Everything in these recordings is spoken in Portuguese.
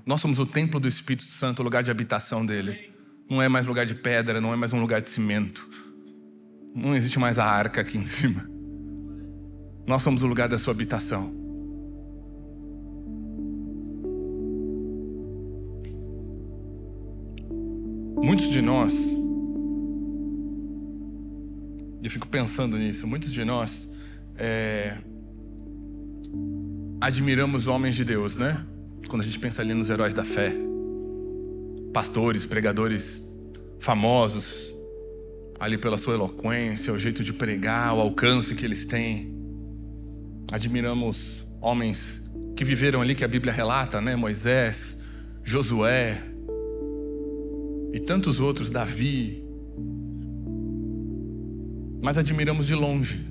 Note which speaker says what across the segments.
Speaker 1: Nós somos o templo do Espírito Santo, o lugar de habitação dele. Não é mais lugar de pedra, não é mais um lugar de cimento. Não existe mais a arca aqui em cima. Nós somos o lugar da sua habitação. Muitos de nós, eu fico pensando nisso, muitos de nós admiramos homens de Deus, né? Quando a gente pensa ali nos heróis da fé, pastores, pregadores famosos, ali pela sua eloquência, o jeito de pregar, o alcance que eles têm. Admiramos homens que viveram ali, que a Bíblia relata, né? Moisés, Josué e tantos outros, Davi. Mas admiramos de longe,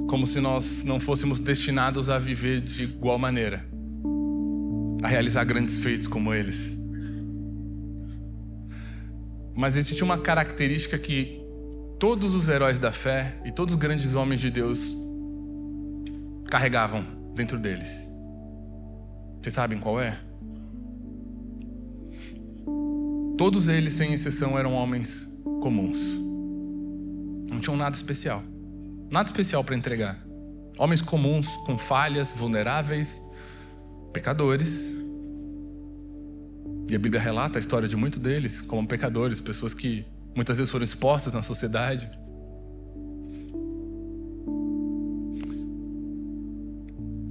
Speaker 1: como se nós não fôssemos destinados a viver de igual maneira, a realizar grandes feitos como eles. Mas existe uma característica que todos os heróis da fé e todos os grandes homens de Deus carregavam dentro deles. Vocês sabem qual é? Todos eles, sem exceção, eram homens comuns. Não tinham nada especial. Nada especial para entregar. Homens comuns, com falhas, vulneráveis, pecadores. E a Bíblia relata a história de muitos deles como pecadores, pessoas que muitas vezes foram expostas na sociedade.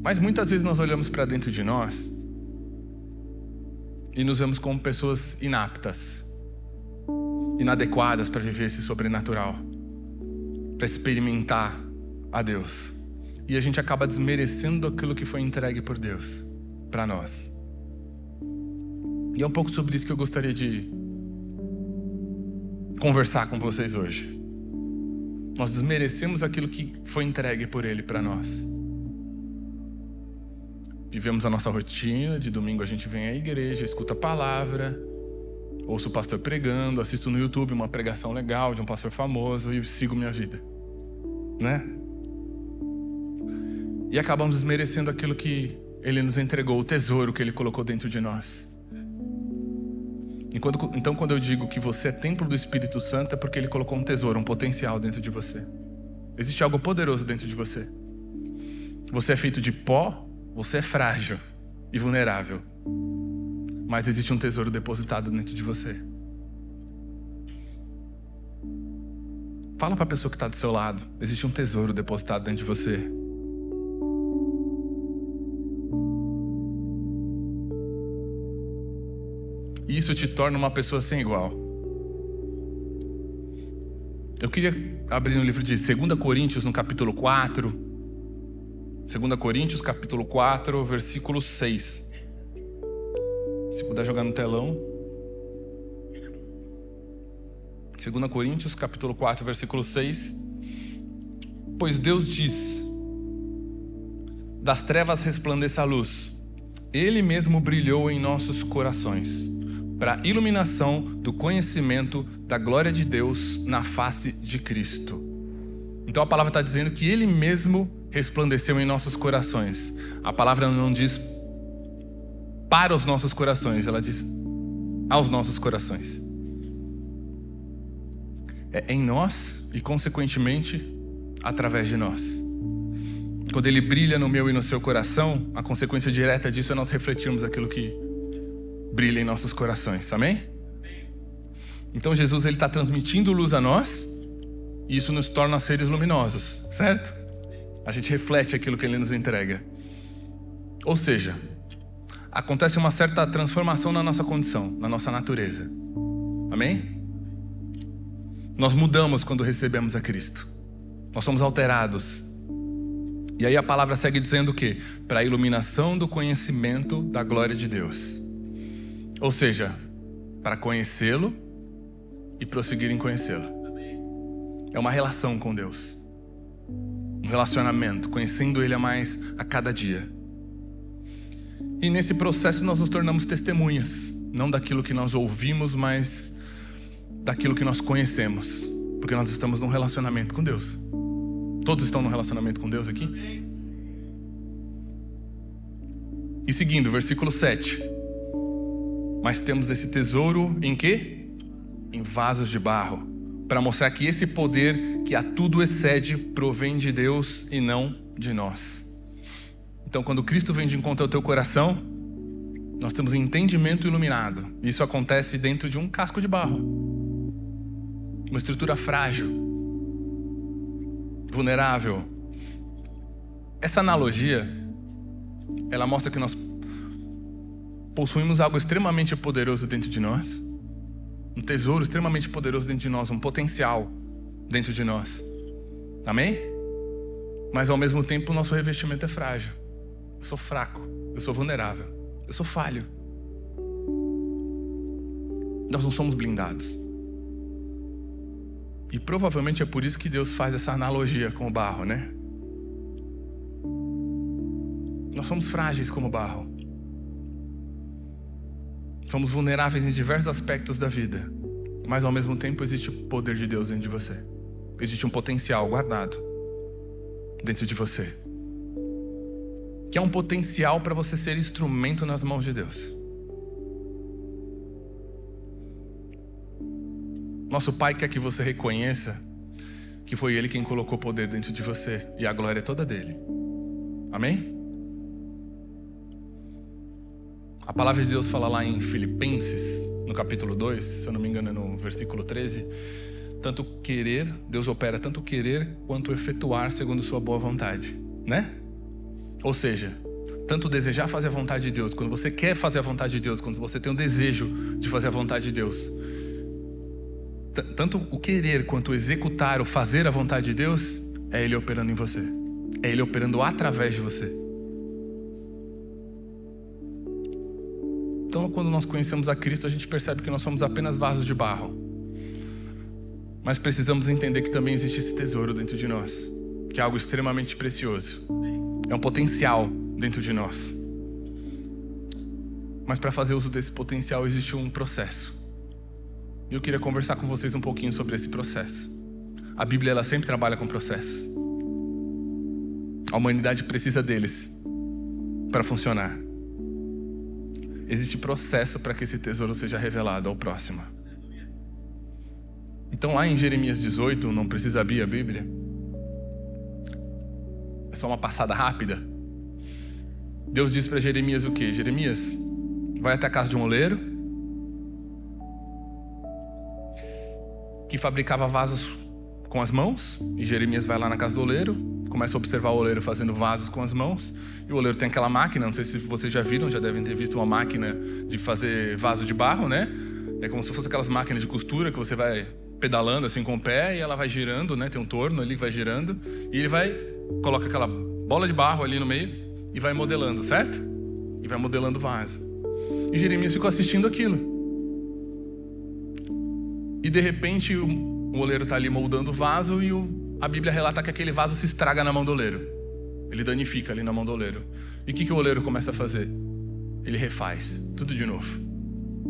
Speaker 1: Mas muitas vezes nós olhamos para dentro de nós e nos vemos como pessoas inaptas, inadequadas para viver esse sobrenatural, para experimentar a Deus. E a gente acaba desmerecendo aquilo que foi entregue por Deus para nós. E é um pouco sobre isso que eu gostaria de conversar com vocês hoje. Nós desmerecemos aquilo que foi entregue por Ele para nós. Vivemos a nossa rotina, de domingo a gente vem à igreja, escuta a palavra, ouço o pastor pregando, assisto no YouTube uma pregação legal de um pastor famoso e sigo minha vida, né? E acabamos desmerecendo aquilo que Ele nos entregou, o tesouro que Ele colocou dentro de nós. Então, quando eu digo que você é templo do Espírito Santo, é porque Ele colocou um tesouro, um potencial dentro de você. Existe algo poderoso dentro de você. Você é feito de pó, você é frágil e vulnerável. Mas existe um tesouro depositado dentro de você. Fala para a pessoa que está do seu lado. Existe um tesouro depositado dentro de você. E isso te torna uma pessoa sem igual. Eu queria abrir no livro de 2 Coríntios, no capítulo 4. 2 Coríntios, capítulo 4, versículo 6. Se puder jogar no telão. 2 Coríntios, capítulo 4, versículo 6. Pois Deus diz: das trevas resplandeça a luz. Ele mesmo brilhou em nossos corações, para a iluminação do conhecimento da glória de Deus na face de Cristo. Então a palavra está dizendo que Ele mesmo resplandeceu em nossos corações. A palavra não diz para os nossos corações, ela diz aos nossos corações. É em nós e, consequentemente, através de nós. Quando Ele brilha no meu e no seu coração, a consequência direta disso é nós refletirmos aquilo que brilha em nossos corações. Amém? Então Jesus está transmitindo luz a nós, e isso nos torna seres luminosos, certo? A gente reflete aquilo que Ele nos entrega. Ou seja, acontece uma certa transformação na nossa condição, na nossa natureza. Amém? Nós mudamos quando recebemos a Cristo. Nós somos alterados. E aí a palavra segue dizendo o quê? Para a iluminação do conhecimento da glória de Deus. Ou seja, para conhecê-lo e prosseguir em conhecê-lo. É uma relação com Deus. Um relacionamento, conhecendo Ele a mais a cada dia. E nesse processo nós nos tornamos testemunhas, não daquilo que nós ouvimos, mas daquilo que nós conhecemos, porque nós estamos num relacionamento com Deus. Todos estão num relacionamento com Deus aqui? E seguindo, versículo 7. Mas temos esse tesouro em quê? Em vasos de barro, para mostrar que esse poder que a tudo excede provém de Deus e não de nós. Então, quando Cristo vem de encontro ao teu coração, nós temos entendimento iluminado. Isso acontece dentro de um casco de barro, uma estrutura frágil, vulnerável. Essa analogia, ela mostra que nós possuímos algo extremamente poderoso dentro de nós, um tesouro extremamente poderoso dentro de nós, um potencial dentro de nós. Amém? Mas ao mesmo tempo o nosso revestimento é frágil. Eu sou fraco, eu sou vulnerável, eu sou falho. Nós não somos blindados. E provavelmente é por isso que Deus faz essa analogia com o barro, né? Nós somos frágeis como barro. Somos vulneráveis em diversos aspectos da vida, mas ao mesmo tempo existe o poder de Deus dentro de você. Existe um potencial guardado dentro de você, que é um potencial para você ser instrumento nas mãos de Deus. Nosso Pai quer que você reconheça que foi Ele quem colocou poder dentro de você, e a glória é toda dele. Amém? A palavra de Deus fala lá em Filipenses, no capítulo 2, se eu não me engano é no versículo 13, tanto querer, Deus opera tanto querer quanto efetuar segundo sua boa vontade, né? Ou seja, tanto desejar fazer a vontade de Deus, quando você quer fazer a vontade de Deus, quando você tem o desejo de fazer a vontade de Deus, tanto o querer quanto o executar, o fazer a vontade de Deus, é Ele operando em você, é Ele operando através de você. Então, quando nós conhecemos a Cristo, a gente percebe que nós somos apenas vasos de barro. Mas precisamos entender que também existe esse tesouro dentro de nós, que é algo extremamente precioso. É um potencial dentro de nós. Mas para fazer uso desse potencial existe um processo. E eu queria conversar com vocês um pouquinho sobre esse processo. A Bíblia, ela sempre trabalha com processos. A humanidade precisa deles para funcionar. Existe processo para que esse tesouro seja revelado ao próximo. Então lá em Jeremias 18, não precisa abrir a Bíblia, é só uma passada rápida. Deus diz para Jeremias o quê? Jeremias, vai até a casa de um oleiro que fabricava vasos com as mãos. E Jeremias vai lá na casa do oleiro, começa a observar o oleiro fazendo vasos com as mãos. E o oleiro tem aquela máquina, não sei se vocês já viram, já devem ter visto uma máquina de fazer vaso de barro, né? É como se fosse aquelas máquinas de costura que você vai pedalando assim com o pé e ela vai girando, né? Tem um torno ali que vai girando e ele coloca aquela bola de barro ali no meio e vai modelando, certo? E vai modelando o vaso. E Jeremias ficou assistindo aquilo. E de repente o oleiro está ali moldando o vaso e a Bíblia relata que aquele vaso se estraga na mão do oleiro. Ele danifica ali na mão do oleiro. E o que o oleiro começa a fazer? Ele refaz tudo de novo.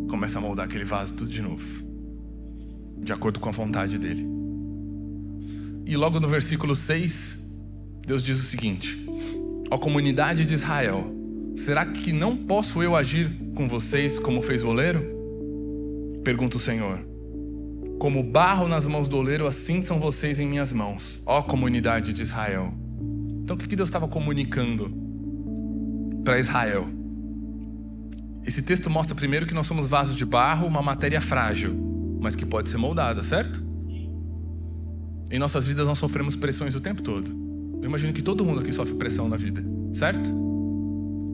Speaker 1: Começa a moldar aquele vaso tudo de novo, de acordo com a vontade dele. E logo no versículo 6, Deus diz o seguinte: ó comunidade de Israel, será que não posso eu agir com vocês como fez o oleiro? Pergunta o Senhor. Como barro nas mãos do oleiro, assim são vocês em minhas mãos, ó comunidade de Israel. Então o que Deus estava comunicando para Israel? Esse texto mostra primeiro que nós somos vasos de barro, uma matéria frágil, mas que pode ser moldada, certo? Em nossas vidas nós sofremos pressões o tempo todo. Eu imagino que todo mundo aqui sofre pressão na vida, certo?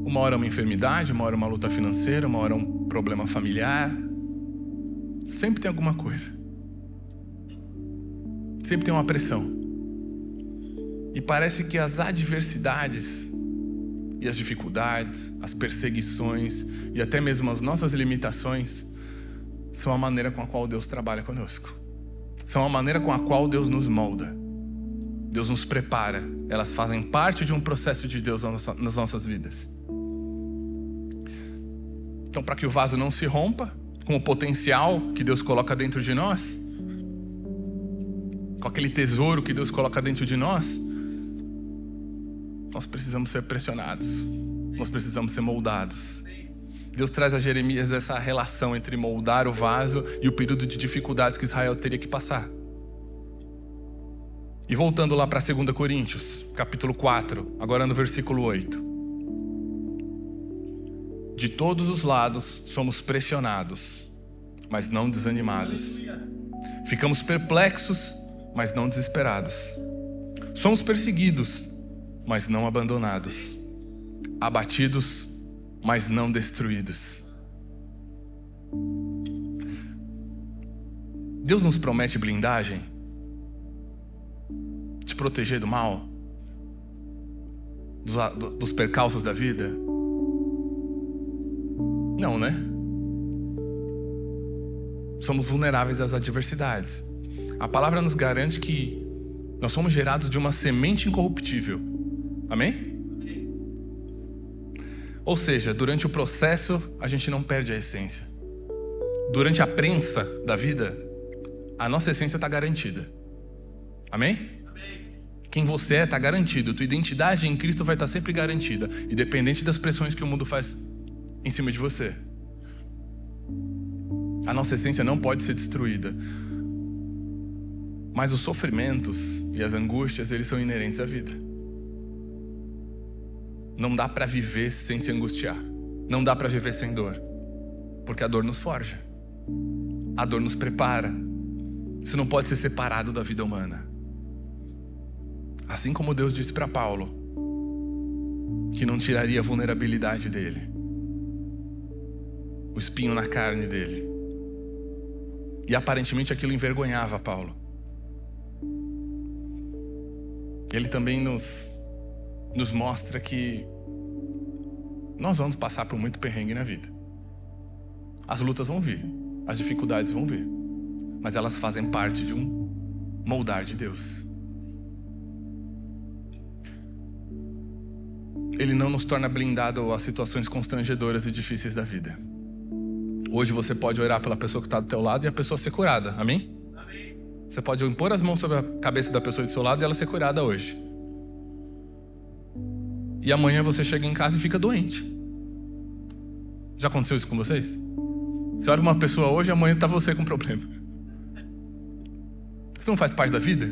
Speaker 1: Uma hora é uma enfermidade, uma hora é uma luta financeira, uma hora é um problema familiar. Sempre tem alguma coisa. Sempre tem uma pressão. E parece que as adversidades e as dificuldades, as perseguições e até mesmo as nossas limitações são a maneira com a qual Deus trabalha conosco. São a maneira com a qual Deus nos molda. Deus nos prepara. Elas fazem parte de um processo de Deus nas nossas vidas. Então, para que o vaso não se rompa, com o potencial que Deus coloca dentro de nós, com aquele tesouro que Deus coloca dentro de nós, nós precisamos ser pressionados. Nós precisamos ser moldados. Deus traz a Jeremias essa relação entre moldar o vaso e o período de dificuldades que Israel teria que passar. E voltando lá para 2 Coríntios, capítulo 4, agora no versículo 8. De todos os lados somos pressionados, mas não desanimados. Ficamos perplexos, mas não desesperados. Somos perseguidos, mas não abandonados. Abatidos, mas não destruídos. Deus nos promete blindagem? Te proteger do mal? Dos percalços da vida? Não, né? Somos vulneráveis às adversidades. A palavra nos garante que nós somos gerados de uma semente incorruptível. Amém? Ou seja, durante o processo, a gente não perde a essência. Durante a prensa da vida, a nossa essência está garantida. Amém? Quem você é está garantido. Tua identidade em Cristo vai estar sempre garantida, independente das pressões que o mundo faz em cima de você. A nossa essência não pode ser destruída. Mas os sofrimentos e as angústias, eles são inerentes à vida. Não dá para viver sem se angustiar. Não dá para viver sem dor. Porque a dor nos forja. A dor nos prepara. Isso não pode ser separado da vida humana. Assim como Deus disse para Paulo que não tiraria a vulnerabilidade dele, o espinho na carne dele. E aparentemente aquilo envergonhava Paulo. Ele também nos mostra que nós vamos passar por muito perrengue na vida. As lutas vão vir, as dificuldades vão vir, mas elas fazem parte de um moldar de Deus. Ele não nos torna blindado às situações constrangedoras e difíceis da vida. Hoje você pode orar pela pessoa que está do teu lado e a pessoa ser curada, amém? Amém. Você pode impor as mãos sobre a cabeça da pessoa do seu lado e ela ser curada hoje. E amanhã você chega em casa e fica doente. Já aconteceu isso com vocês? Você olha uma pessoa hoje e amanhã está você com problema. Isso não faz parte da vida?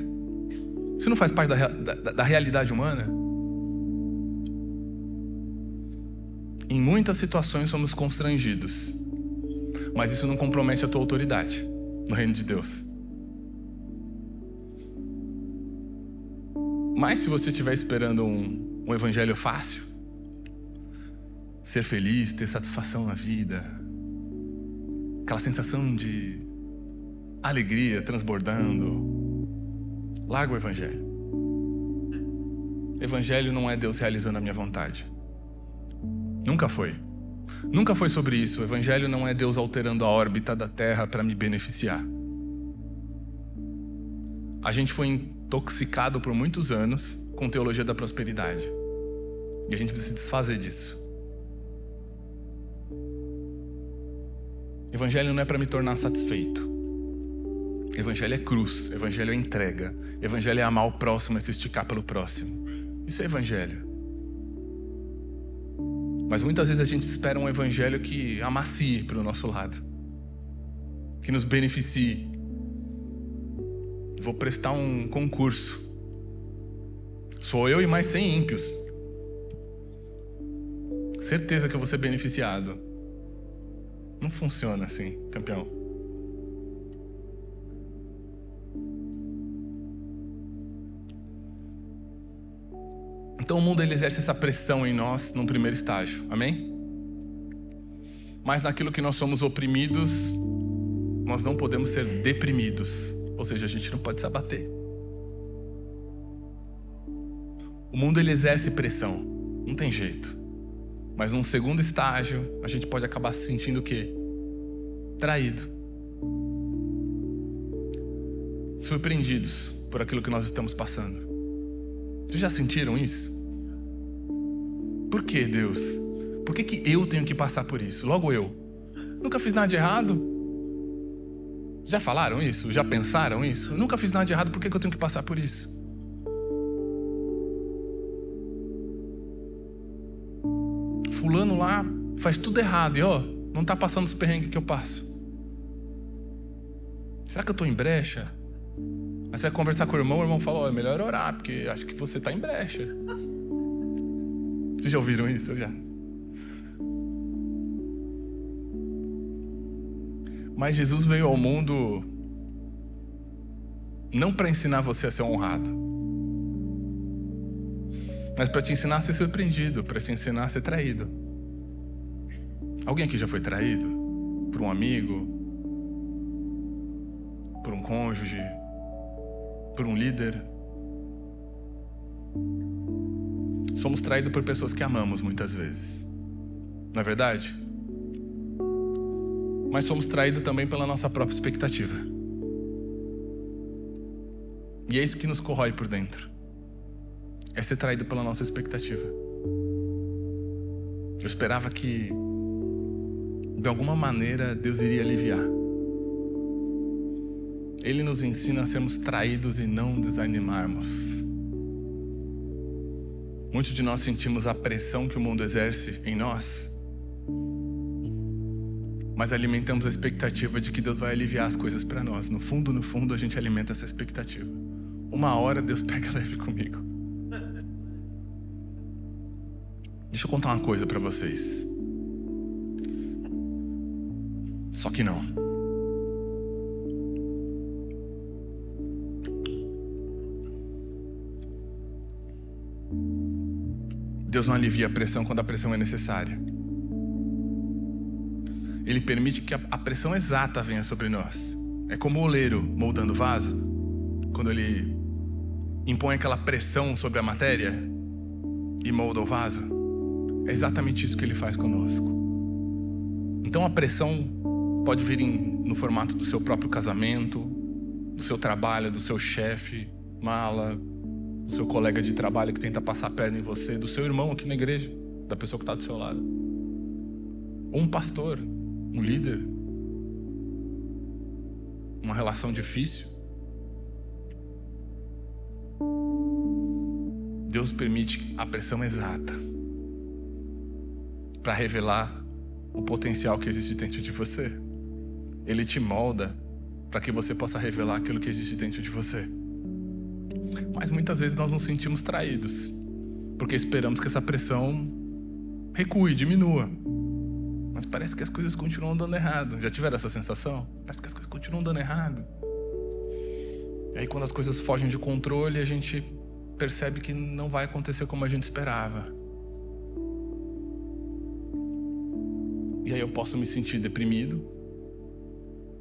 Speaker 1: Isso não faz parte da realidade humana? Em muitas situações somos constrangidos, mas isso não compromete a tua autoridade no reino de Deus. Mas se você estiver esperando um evangelho fácil, ser feliz, ter satisfação na vida, aquela sensação de alegria transbordando, larga o evangelho. Evangelho não é Deus realizando a minha vontade. Nunca foi. Nunca foi sobre isso. O evangelho não é Deus alterando a órbita da terra para me beneficiar. A gente foi intoxicado por muitos anos com teologia da prosperidade. E a gente precisa se desfazer disso. Evangelho não é para me tornar satisfeito. Evangelho é cruz. Evangelho é entrega. Evangelho é amar o próximo, é se esticar pelo próximo. Isso é evangelho. Mas muitas vezes a gente espera um evangelho que amacie para o nosso lado, que nos beneficie. Vou prestar um concurso. Sou eu e mais 100 ímpios. Certeza que eu vou ser beneficiado. Não funciona assim, campeão. Então o mundo ele exerce essa pressão em nós num primeiro estágio, amém? Mas naquilo que nós somos oprimidos, nós não podemos ser deprimidos. Ou seja, a gente não pode se abater. O mundo ele exerce pressão, não tem jeito. Mas num segundo estágio, a gente pode acabar se sentindo o quê? Traído. Surpreendidos por aquilo que nós estamos passando. Vocês já sentiram isso? Por que, Deus? Por que eu tenho que passar por isso? Logo eu. Nunca fiz nada de errado. Já falaram isso? Já pensaram isso? Nunca fiz nada de errado, por que eu tenho que passar por isso? fulano lá faz tudo errado e não tá passando os perrengues que eu passo. Será que eu tô em brecha? Aí você vai conversar com o irmão fala, é melhor orar, porque acho que você tá em brecha. Vocês já ouviram isso? Eu já. Mas Jesus veio ao mundo não para ensinar você a ser honrado, mas para te ensinar a ser surpreendido, para te ensinar a ser traído. Alguém aqui já foi traído? Por um amigo? Por um cônjuge? Por um líder? Somos traídos por pessoas que amamos muitas vezes. Não é verdade? Mas somos traídos também pela nossa própria expectativa. E é isso que nos corrói por dentro. É ser traído pela nossa expectativa. Eu esperava que, de alguma maneira, Deus iria aliviar. Ele nos ensina a sermos traídos e não desanimarmos. Muitos de nós sentimos a pressão que o mundo exerce em nós, mas alimentamos a expectativa de que Deus vai aliviar as coisas para nós. No fundo, a gente alimenta essa expectativa. Uma hora Deus pega leve comigo. Deixa eu contar uma coisa para vocês. Só que não. Deus não alivia a pressão quando a pressão é necessária. Ele permite que a pressão exata venha sobre nós. É como o oleiro moldando o vaso. Quando ele impõe aquela pressão sobre a matéria e molda o vaso. É exatamente isso que ele faz conosco. Então a pressão pode vir no formato do seu próprio casamento, do seu trabalho, do seu chefe, mala, do seu colega de trabalho que tenta passar a perna em você, do seu irmão aqui na igreja, da pessoa que está do seu lado. Ou um pastor, um líder, uma relação difícil. Deus permite a pressão exata para revelar o potencial que existe dentro de você. Ele te molda para que você possa revelar aquilo que existe dentro de você. Mas muitas vezes nós nos sentimos traídos, porque esperamos que essa pressão recue, diminua. Mas parece que as coisas continuam dando errado. Já tiveram essa sensação? Parece que as coisas continuam dando errado. E aí quando as coisas fogem de controle, a gente percebe que não vai acontecer como a gente esperava. E aí eu posso me sentir deprimido,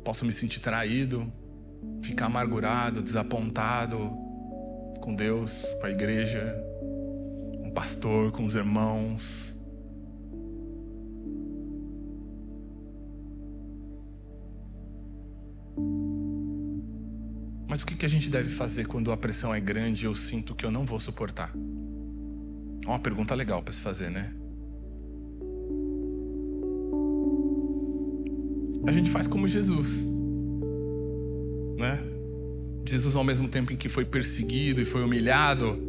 Speaker 1: posso me sentir traído, ficar amargurado, desapontado com Deus, com a igreja, com o pastor, com os irmãos. Mas o que a gente deve fazer quando a pressão é grande e eu sinto que eu não vou suportar? É uma pergunta legal para se fazer, né? A gente faz como Jesus, né? Jesus, ao mesmo tempo em que foi perseguido e foi humilhado,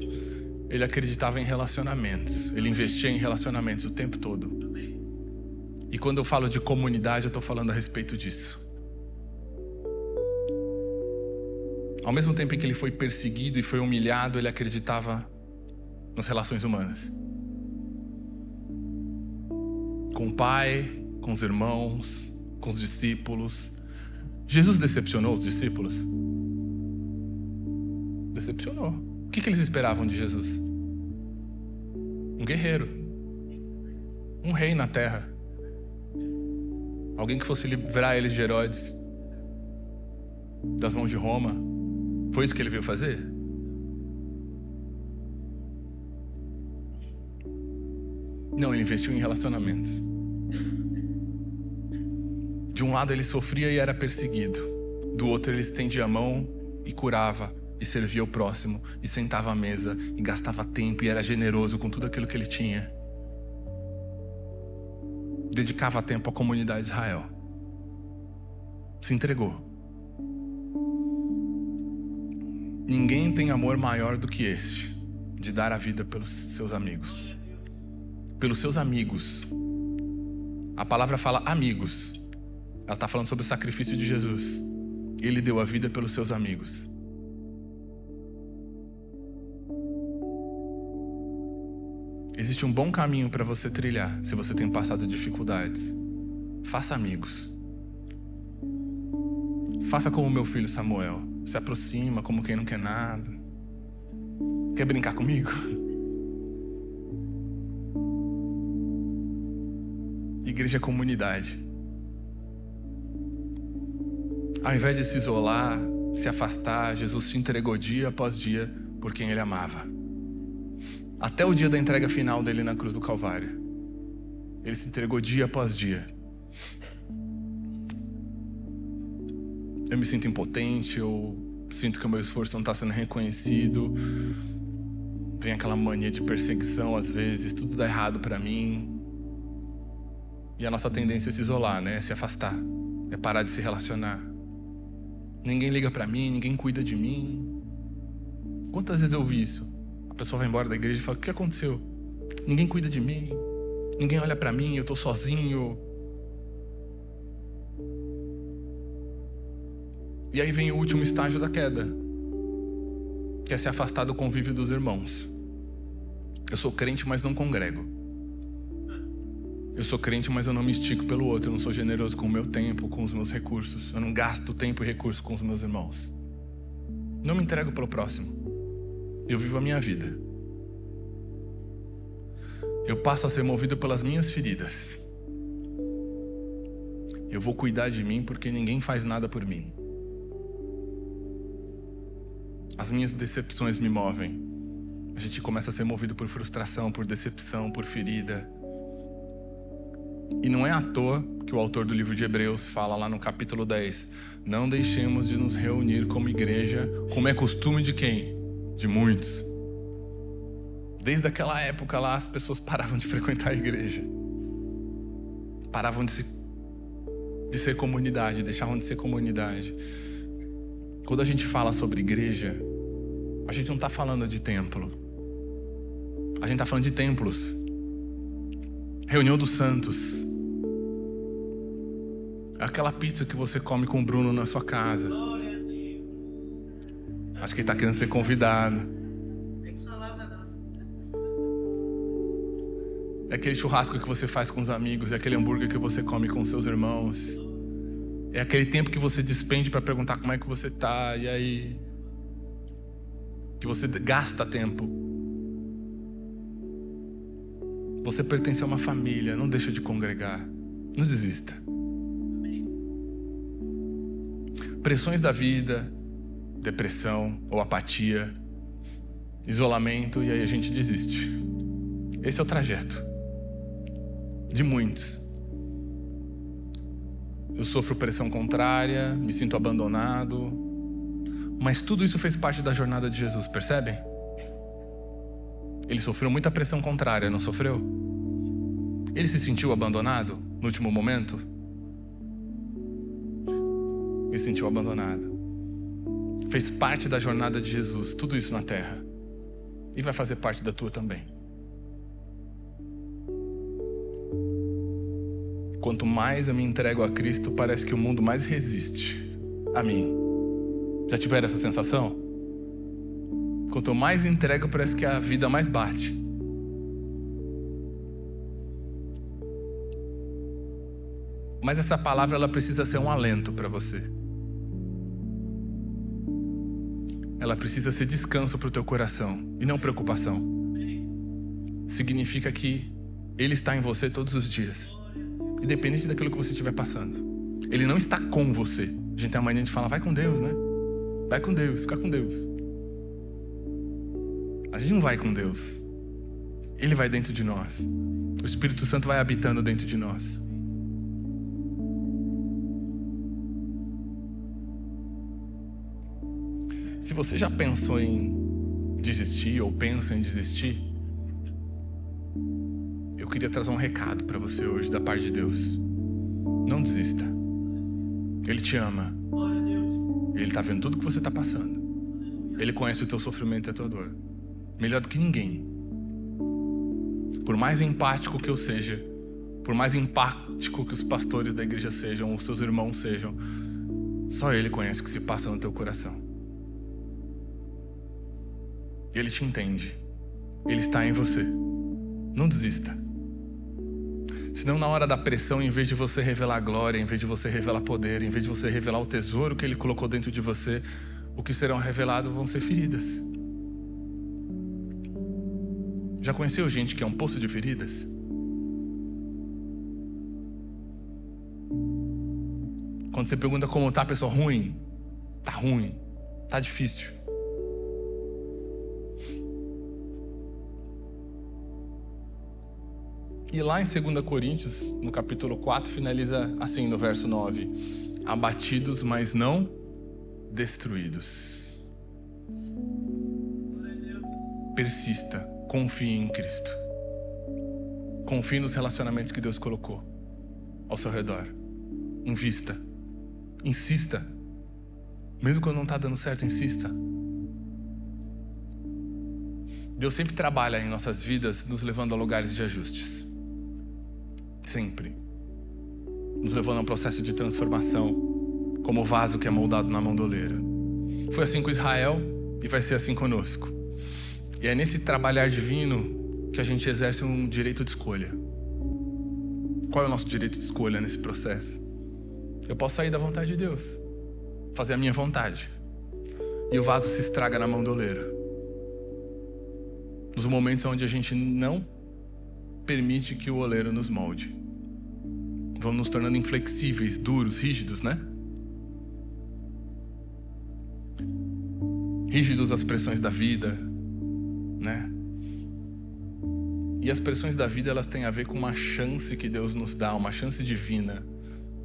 Speaker 1: ele acreditava em relacionamentos. Ele investia em relacionamentos o tempo todo. E quando eu falo de comunidade, eu estou falando a respeito disso. Ao mesmo tempo em que ele foi perseguido e foi humilhado, ele acreditava nas relações humanas. Com o Pai, com os irmãos, com os discípulos. Jesus decepcionou os discípulos? Decepcionou. O que eles esperavam de Jesus? Um guerreiro. Um rei na terra. Alguém que fosse livrar eles de Herodes, das mãos de Roma. Foi isso que ele veio fazer? Não, ele investiu em relacionamentos. De um lado ele sofria e era perseguido. Do outro ele estendia a mão e curava, e servia o próximo, e sentava à mesa, e gastava tempo, e era generoso com tudo aquilo que ele tinha. Dedicava tempo à comunidade de Israel. Se entregou. Ninguém tem amor maior do que este, de dar a vida pelos seus amigos. pelos seus amigos. A palavra fala amigos. Ela está falando sobre o sacrifício de Jesus. Ele deu a vida pelos seus amigos. Existe um bom caminho para você trilhar se você tem passado dificuldades. Faça amigos. Faça como meu filho Samuel. Se aproxima como quem não quer nada. Quer brincar comigo? Igreja é comunidade. Ao invés de se isolar, se afastar, Jesus te entregou dia após dia por quem Ele amava. Até o dia da entrega final dele na cruz do Calvário. Ele se entregou dia após dia. Eu me sinto impotente, eu sinto que o meu esforço não está sendo reconhecido. Vem aquela mania de perseguição às vezes, tudo dá errado para mim. E a nossa tendência é se isolar, né? É se afastar, é parar de se relacionar. Ninguém liga para mim, ninguém cuida de mim. Quantas vezes eu ouvi isso? A pessoa vai embora da igreja e fala: o que aconteceu? Ninguém cuida de mim, ninguém olha para mim, eu tô sozinho. E aí vem o último estágio da queda, que é se afastar do convívio dos irmãos. Eu sou crente, mas não congrego. Eu sou crente, mas eu não me estico pelo outro. Eu não sou generoso com o meu tempo, com os meus recursos. Eu não gasto tempo e recurso com os meus irmãos. Não me entrego pelo próximo. Eu vivo a minha vida. Eu passo a ser movido pelas minhas feridas. Eu vou cuidar de mim porque ninguém faz nada por mim. As minhas decepções me movem. A gente começa a ser movido por frustração, por decepção, por ferida. E não é à toa que o autor do livro de Hebreus fala lá no capítulo 10: não deixemos de nos reunir como igreja, como é costume de quem? De muitos. Desde aquela época lá, as pessoas paravam de frequentar a igreja. Paravam de ser comunidade, deixavam de ser comunidade. Quando a gente fala sobre igreja, a gente não está falando de templo. A gente está falando de templos. Reunião dos santos. Aquela pizza que você come com o Bruno na sua casa. Acho que ele está querendo ser convidado. É aquele churrasco que você faz com os amigos. É aquele hambúrguer que você come com seus irmãos. É aquele tempo que você despende para perguntar como é que você tá. E aí? Que você gasta tempo. Você pertence a uma família. Não deixa de congregar. Não desista. Pressões da vida, depressão ou apatia, isolamento, e aí a gente desiste. Esse é o trajeto de muitos. Eu sofro pressão contrária, me sinto abandonado, mas tudo isso fez parte da jornada de Jesus, percebem? Ele sofreu muita pressão contrária, não sofreu? Ele se sentiu abandonado no último momento? Ele se sentiu abandonado. Fez parte da jornada de Jesus, tudo isso na terra. E vai fazer parte da tua também. Quanto mais eu me entrego a Cristo, parece que o mundo mais resiste a mim. Já tiveram essa sensação? Quanto mais entrego, parece que a vida mais bate. Mas essa palavra, ela precisa ser um alento para você. Ela precisa ser descanso para o teu coração e não preocupação. Significa que Ele está em você todos os dias, independente daquilo que você estiver passando. Ele não está com você. A gente tem a mania de falar: vai com Deus, né? Vai com Deus, fica com Deus. A gente não vai com Deus. Ele vai dentro de nós. O Espírito Santo vai habitando dentro de nós. Se você já pensou em desistir ou pensa em desistir, eu queria trazer um recado para você hoje da parte de Deus. Não desista. Ele te ama. Ele está vendo tudo que você está passando. Ele conhece o teu sofrimento e a tua dor melhor do que ninguém. Por mais empático que eu seja, por mais empático que os pastores da igreja sejam, os seus irmãos sejam, só Ele conhece o que se passa no teu coração. Ele te entende. Ele está em você. Não desista. Senão, na hora da pressão, em vez de você revelar glória, em vez de você revelar poder, em vez de você revelar o tesouro que Ele colocou dentro de você, o que serão revelados vão ser feridas. Já conheceu gente que é um poço de feridas? Quando você pergunta como tá a pessoa, ruim, tá difícil. E lá em 2 Coríntios, no capítulo 4, finaliza assim no verso 9: abatidos, mas não destruídos. Persista, confie em Cristo. Confie nos relacionamentos que Deus colocou ao seu redor. Invista. Insista. Mesmo quando não está dando certo, insista. Deus sempre trabalha em nossas vidas, nos levando a lugares de ajustes. Sempre. Nos levando a um processo de transformação, como o vaso que é moldado na mão do oleiro. Foi assim com Israel e vai ser assim conosco. E é nesse trabalhar divino que a gente exerce um direito de escolha. Qual é o nosso direito de escolha nesse processo? Eu posso sair da vontade de Deus, fazer a minha vontade, e o vaso se estraga na mão do oleiro. Nos momentos onde a gente não permite que o oleiro nos molde, vamos nos tornando inflexíveis, duros, rígidos, né? Rígidos às pressões da vida, né? E as pressões da vida, elas têm a ver com uma chance que Deus nos dá, uma chance divina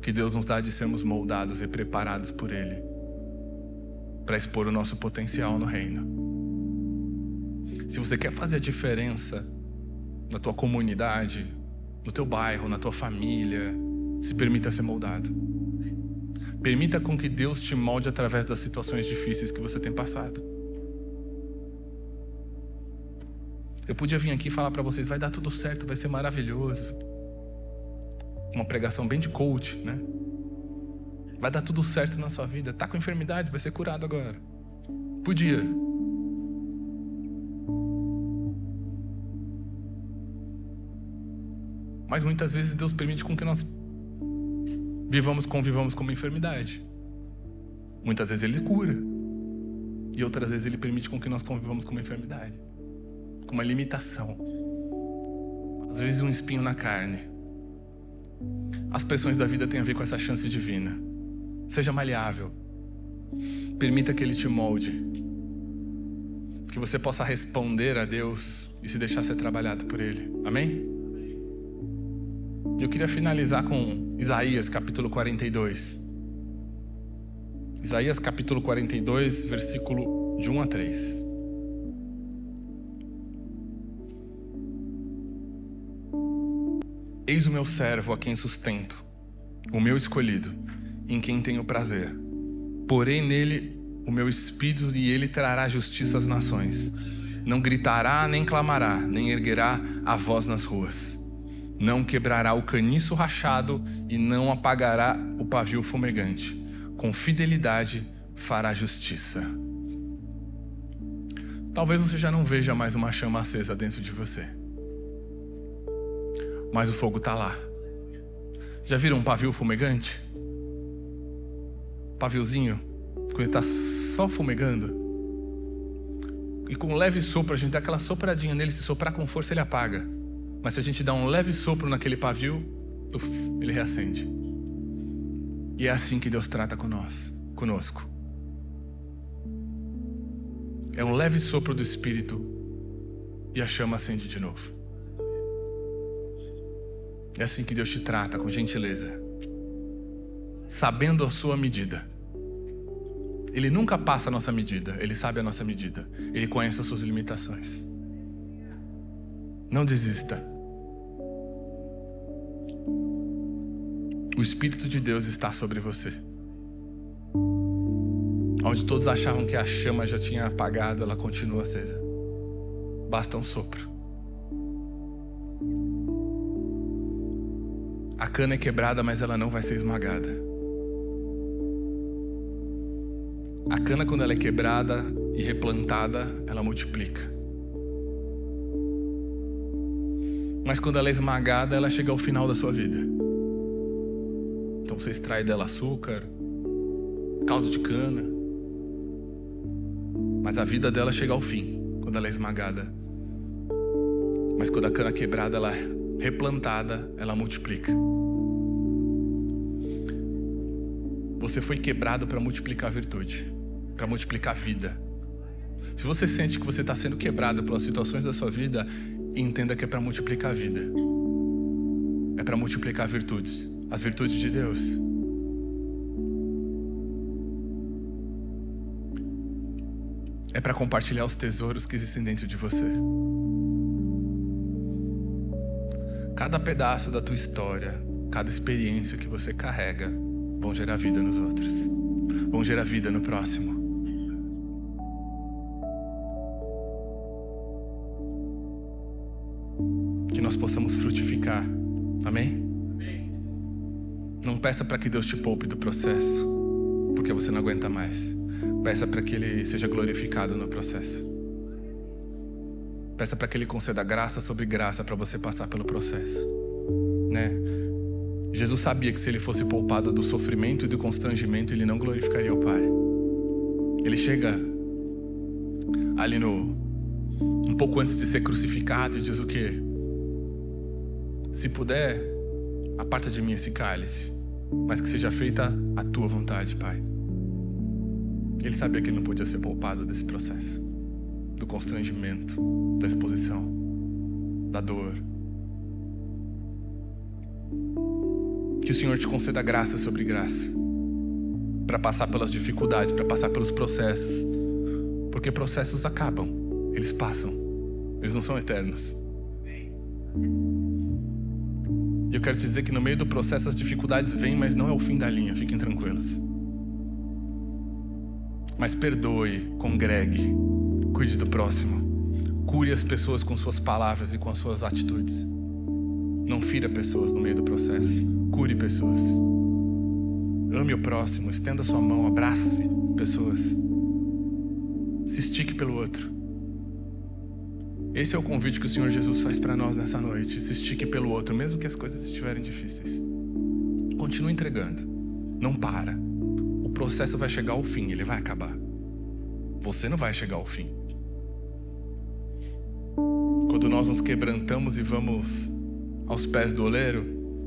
Speaker 1: que Deus nos dá de sermos moldados e preparados por Ele para expor o nosso potencial no reino. Se você quer fazer a diferença na tua comunidade, no teu bairro, na tua família, se permita ser moldado. Permita com que Deus te molde através das situações difíceis que você tem passado. Eu podia vir aqui e falar para vocês, vai dar tudo certo, vai ser maravilhoso. Uma pregação bem de coach, né? Vai dar tudo certo na sua vida. Tá com enfermidade, vai ser curado agora. Podia. Mas muitas vezes Deus permite com que nós convivamos com uma enfermidade. Muitas vezes Ele cura. E outras vezes Ele permite com que nós convivamos com uma enfermidade, com uma limitação. Às vezes um espinho na carne. As pressões da vida têm a ver com essa chance divina. Seja maleável. Permita que Ele te molde. Que você possa responder a Deus e se deixar ser trabalhado por Ele. Amém? Eu queria finalizar com Isaías capítulo 42. Isaías capítulo 42, versículo de 1 a 3. Eis o meu servo a quem sustento, o meu escolhido, em quem tenho prazer. Porei nele o meu espírito e ele trará justiça às nações. Não gritará, nem clamará, nem erguerá a voz nas ruas. Não quebrará o caniço rachado e não apagará o pavio fumegante. Com fidelidade fará justiça. Talvez você já não veja mais uma chama acesa dentro de você, mas o fogo está lá. Já viram um pavio fumegante? Paviozinho, quando ele está só fumegando. E com um leve sopro, a gente dá aquela sopradinha nele, se soprar com força ele apaga. Mas se a gente dá um leve sopro naquele pavio, ele reacende. E é assim que Deus trata conosco. É um leve sopro do Espírito e a chama acende de novo. É assim que Deus te trata, com gentileza, sabendo a sua medida. Ele nunca passa a nossa medida, Ele sabe a nossa medida. Ele conhece as suas limitações. Não desista. O Espírito de Deus está sobre você. Onde todos achavam que a chama já tinha apagado, ela continua acesa. Basta um sopro. cana é quebrada, mas ela não vai ser esmagada. A cana, quando ela é quebrada e replantada, ela multiplica. Mas quando ela é esmagada, ela chega ao final da sua vida. Então você extrai dela açúcar, caldo de cana, mas a vida dela chega ao fim quando ela é esmagada. Mas quando a cana é quebrada, ela é replantada, ela multiplica. Você foi quebrado para multiplicar a virtude, para multiplicar a vida. Se você sente que você está sendo quebrado pelas situações da sua vida, entenda que é para multiplicar a vida. É para multiplicar virtudes, as virtudes de Deus. É para compartilhar os tesouros que existem dentro de você. Cada pedaço da tua história, cada experiência que você carrega, vão gerar vida nos outros, vão gerar vida no próximo. Que nós possamos frutificar, amém? Não peça para que Deus te poupe do processo, porque você não aguenta mais. Peça para que Ele seja glorificado no processo. Peça para que Ele conceda graça sobre graça para você passar pelo processo, né? Jesus sabia que se Ele fosse poupado do sofrimento e do constrangimento, Ele não glorificaria o Pai. Ele chega ali um pouco antes de ser crucificado e diz o quê? Se puder, aparta de mim esse cálice, mas que seja feita a tua vontade, Pai. Ele sabia que ele não podia ser poupado desse processo, do constrangimento, da exposição, da dor. Que o Senhor te conceda graça sobre graça, para passar pelas dificuldades, para passar pelos processos, porque processos acabam, eles passam, eles não são eternos. E eu quero te dizer que no meio do processo as dificuldades vêm, mas não é o fim da linha, fiquem tranquilos. Mas perdoe, congregue, cuide do próximo, cure as pessoas com suas palavras e com as suas atitudes. Não fira pessoas no meio do processo, cure pessoas. Ame o próximo, estenda sua mão, abrace pessoas. Se estique pelo outro. Esse é o convite que o Senhor Jesus faz para nós nessa noite. Se estique pelo outro, mesmo que as coisas estiverem difíceis. Continue entregando, não para. O processo vai chegar ao fim, ele vai acabar. Você não vai chegar ao fim. Quando nós nos quebrantamos e vamos aos pés do oleiro,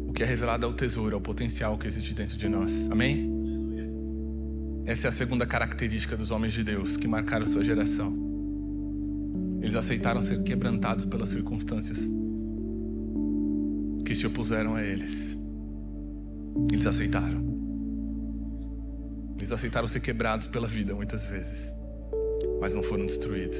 Speaker 1: o que é revelado é o tesouro, é o potencial que existe dentro de nós. Amém? Essa é a segunda característica dos homens de Deus que marcaram sua geração. Eles aceitaram ser quebrantados pelas circunstâncias que se opuseram a eles. Eles aceitaram. Eles aceitaram ser quebrados pela vida muitas vezes, mas não foram destruídos.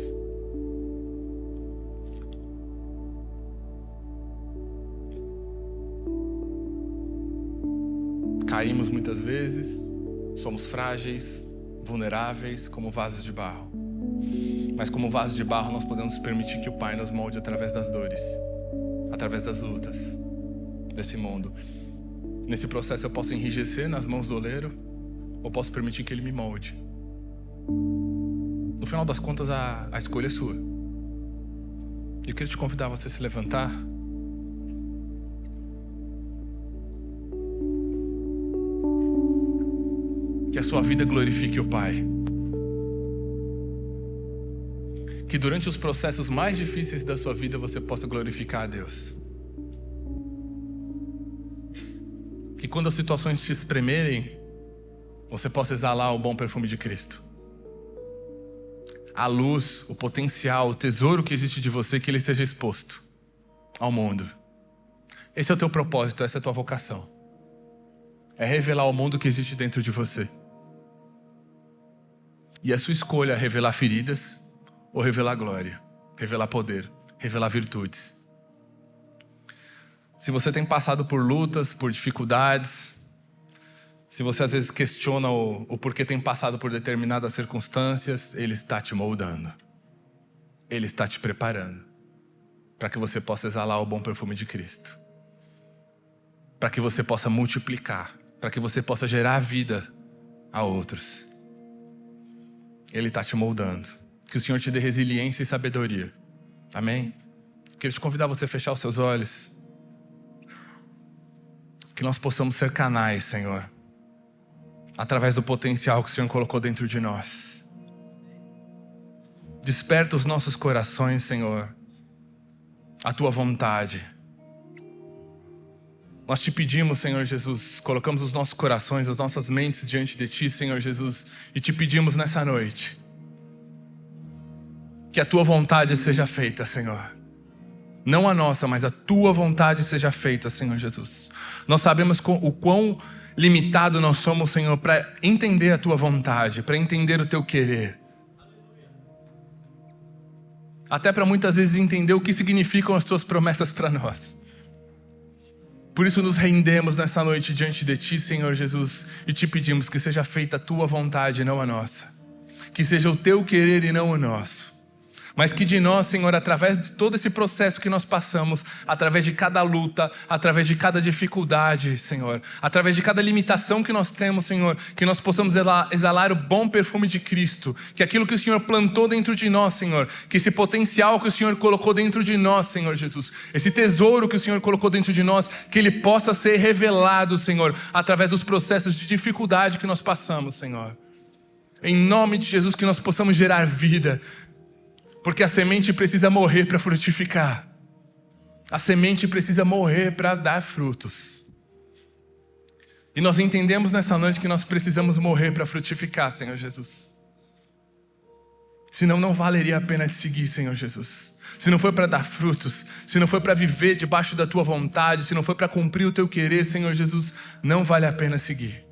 Speaker 1: Caímos muitas vezes, somos frágeis, vulneráveis como vasos de barro. Mas como vaso de barro nós podemos permitir que o Pai nos molde através das dores, através das lutas desse mundo. Nesse processo eu posso enrijecer nas mãos do oleiro, ou posso permitir que Ele me molde. No final das contas, a escolha é sua. Eu queria te convidar a você se levantar. Que a sua vida glorifique o Pai. Que durante os processos mais difíceis da sua vida você possa glorificar a Deus. Que quando as situações te espremerem, você possa exalar o bom perfume de Cristo. A luz, o potencial, o tesouro que existe de você, que ele seja exposto ao mundo. Esse é o teu propósito, essa é a tua vocação. É revelar ao mundo o que existe dentro de você. E a sua escolha é revelar feridas ou revelar glória, revelar poder, revelar virtudes. Se você tem passado por lutas, por dificuldades, se você às vezes questiona o porquê tem passado por determinadas circunstâncias, Ele está te moldando. Ele está te preparando para que você possa exalar o bom perfume de Cristo. para que você possa multiplicar, para que você possa gerar vida a outros. Ele está te moldando. Que o Senhor te dê resiliência e sabedoria. Amém? Quero te convidar a você a fechar os seus olhos. Que nós possamos ser canais, Senhor, através do potencial que o Senhor colocou dentro de nós. Desperta os nossos corações, Senhor, a Tua vontade. Nós te pedimos, Senhor Jesus, colocamos os nossos corações, as nossas mentes diante de Ti, Senhor Jesus, e te pedimos nessa noite que a Tua vontade seja feita, Senhor. Não a nossa, mas a Tua vontade seja feita, Senhor Jesus. Nós sabemos o quão limitado nós somos, Senhor, para entender a Tua vontade, para entender o Teu querer. Até para muitas vezes entender o que significam as Tuas promessas para nós. Por isso nos rendemos nessa noite diante de Ti, Senhor Jesus, e te pedimos que seja feita a Tua vontade, não a nossa. Que seja o Teu querer e não o nosso. Mas que de nós, Senhor, através de todo esse processo que nós passamos, através de cada luta, através de cada dificuldade, Senhor, através de cada limitação que nós temos, Senhor, que nós possamos exalar o bom perfume de Cristo, que aquilo que o Senhor plantou dentro de nós, Senhor, que esse potencial que o Senhor colocou dentro de nós, Senhor Jesus, esse tesouro que o Senhor colocou dentro de nós, que ele possa ser revelado, Senhor, através dos processos de dificuldade que nós passamos, Senhor. Em nome de Jesus, que nós possamos gerar vida, porque a semente precisa morrer para frutificar. A semente precisa morrer para dar frutos. E nós entendemos nessa noite que nós precisamos morrer para frutificar, Senhor Jesus. Senão não valeria a pena te seguir, Senhor Jesus. Se não for para dar frutos, se não for para viver debaixo da Tua vontade, se não for para cumprir o Teu querer, Senhor Jesus, não vale a pena seguir.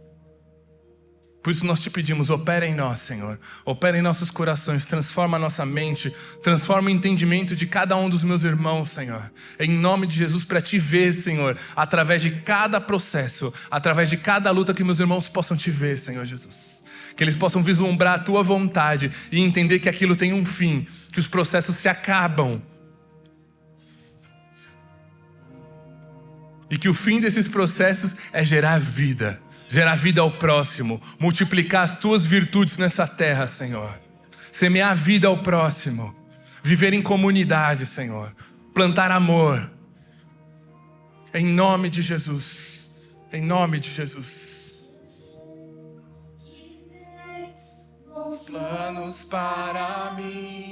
Speaker 1: Por isso nós te pedimos, opera em nós, Senhor. Opera em nossos corações, transforma a nossa mente, transforma o entendimento de cada um dos meus irmãos, Senhor. Em nome de Jesus, para te ver, Senhor, através de cada processo, através de cada luta, que meus irmãos possam te ver, Senhor Jesus. Que eles possam vislumbrar a Tua vontade e entender que aquilo tem um fim, que os processos se acabam. E que o fim desses processos é gerar vida ao próximo, multiplicar as Tuas virtudes nessa terra, Senhor. Semear a vida ao próximo, viver em comunidade, Senhor. Plantar amor. Em nome de Jesus. Em nome de Jesus. Os planos para mim.